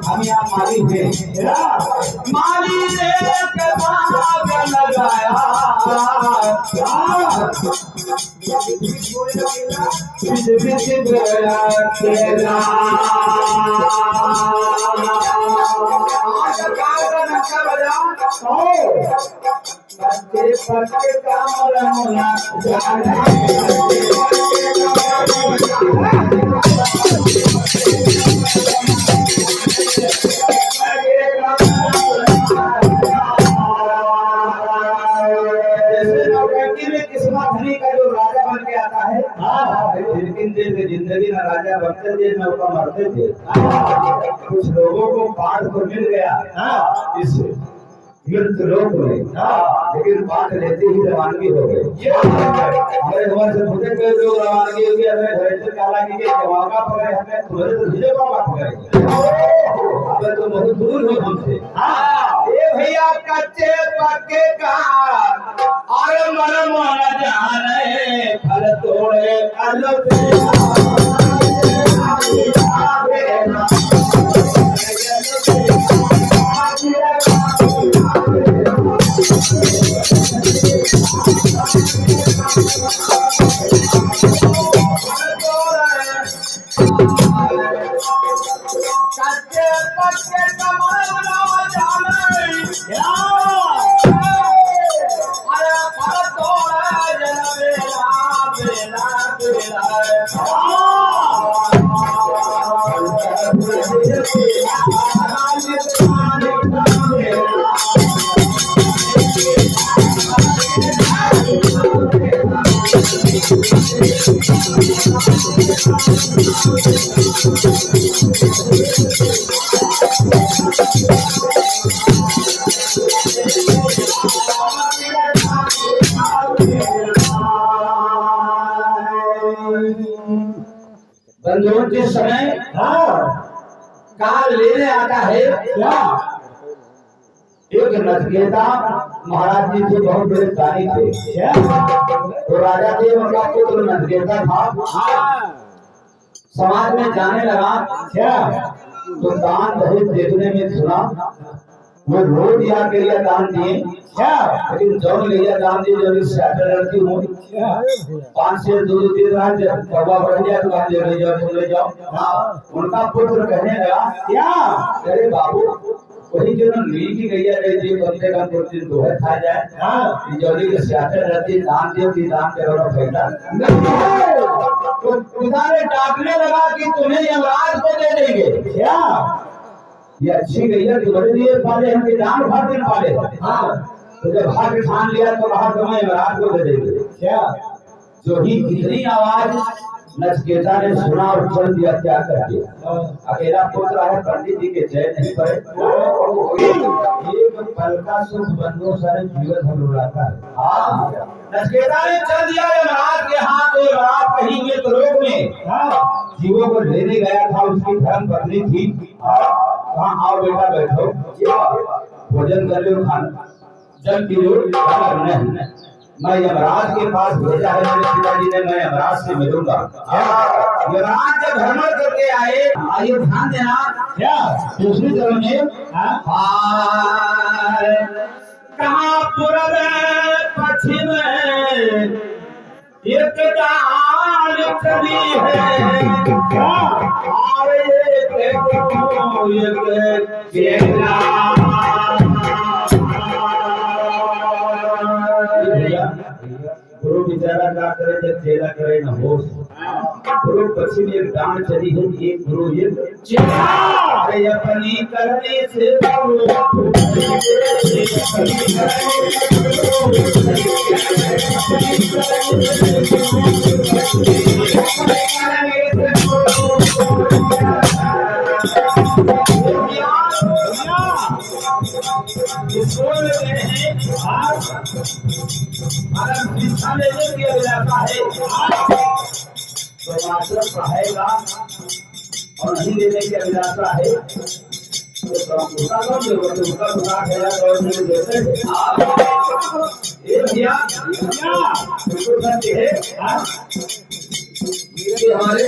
हम यहाँ माली थे माली ने कमाग लगाया बिज बिज गया तेरा पत्ते पत्ते कामर मोना जिंदगी में राजा बनते थे नौका मरते थे कुछ लोगों को पाठ तो मिल गया इस मृत्यु लोक में लेकिन पाठ लेते ही रवानगी हो गए हमारे घर से मुझे कई लोग रवानगी हो गए हमें घर से चालाकी के जवाबा पड़े हमें तुम्हारे तो भिजे बाबा पड़े हमें तो बहुत दूर हो हमसे ये भैया कच्चे पक्के का और मन मन जाने फल तोड़े बंधुओं के समय काल लेने आता है क्या एक नचकेता महाराज जी थे बहुत बड़े दानी थे तो राजा थे उनका पुत्र नचकेता था समाज में जाने लगा क्या तो दान दहेज देखने में सुना वो रोज यहाँ के लिए दान दिए क्या लेकिन जौन लिया दान दिए जो लड़की हो 5 से 2 दिन रहा कौवा बढ़ गया तो कहा ले जाओ तुम ले जाओ उनका पुत्र कहने लगा क्या अरे बाबू वही जो नील की गैया रहती है बंदे का दिन दोहे खा जाए जोली के सियासत रहती दान दियो की दान करो फायदा तो पिता ने डांटने लगा कि तुम्हें यमराज को दे देंगे क्या ये अच्छी गैया की बड़े लिए पाले हम दान भर दिन पाले तो जब भाग्य ठान लिया तो कहा तुम्हें यमराज को दे देंगे क्या जो ही इतनी आवाज नचकेता ने सुना और चल दिया क्या कर दिया अकेला पुत्र है पंडित जी के जय नहीं पड़े एक पल का सुख बंधु सारे जीवन भर उड़ाता है नचकेता ने चल दिया यमराज के हाथ और रात कहीं में लोक में जीवों को लेने गया था उसकी धर्म पत्नी थी कहा आओ बेटा बैठो भोजन कर लो खाना जल पी लो नहीं मैं यमराज के पास भेजा है मेरे पिताजी ने मैं यमराज से मिलूंगा यमराज जब भ्रमण करके आए आइए ध्यान देना क्या दूसरी तरफ में कहाँ पूरब पश्चिम एक डाल खड़ी है गुरु विचारा क्या करे जब चेला करे न होश गुरु पश्चिम एक दान चली है एक गुरु एक अरे अपनी करने से रहेगा और नहीं देने की अभिलाषा है तो उसका कौन देगा तो उसका गुनाह है और नहीं देते ये भैया बिल्कुल सत्य है ये हमारे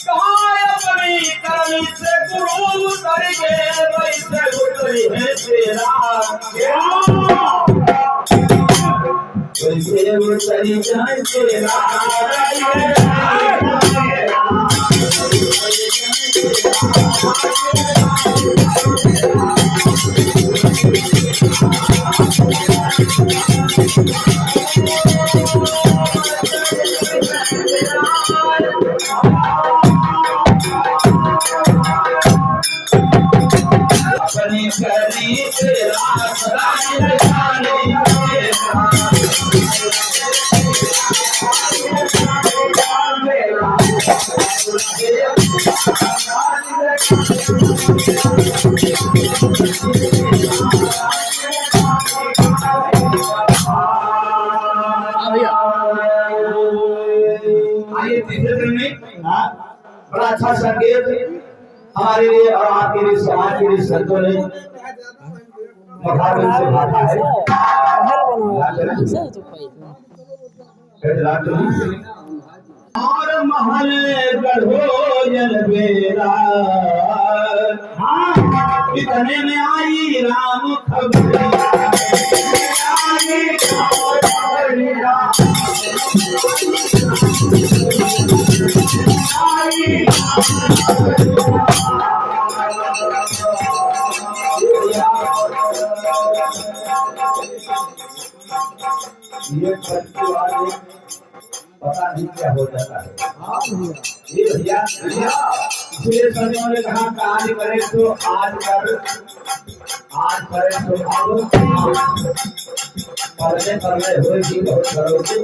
कहाँ अपनी करनी से गुरु करके वैसे उतरी है तेरा वैसे उतरी जाए तेरा अपनी करनी तेरा आइए तीसरे दिन में बड़ा अच्छा संकेत हमारे लिए और आपके लिए समाज के लिए संतों ने मखान से बांटा है और महल गढ़ो जल बेरा इतने में आई राम खबर ये पता नहीं क्या हो जाता है ये भैया इसलिए संतों ने कहा कार्य करे तो आज करे तो अब पढ़ने होगी बहुत करोगे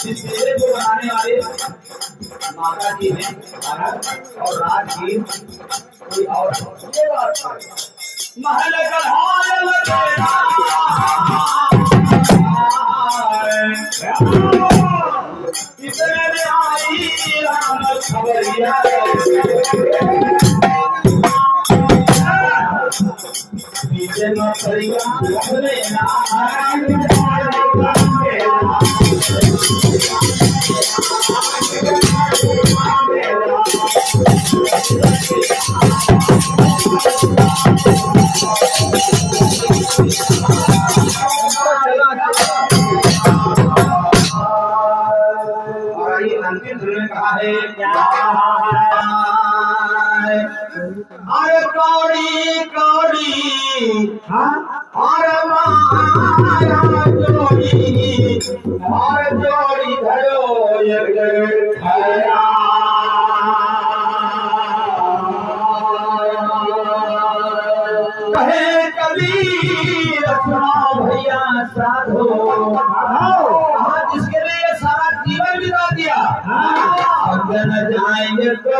इस मेले को बनाने वाले माता जी हैं और राज जी कोई और महल इतने आई राम खबरिया पीछे न करेगा कहा है अरे कौड़ी कौड़ी अरे माया जोड़ी धरो कहे कबीर सुनो भैया साधो जिसके लिए सारा जीवन बिता दिया अगर जाएंगे तो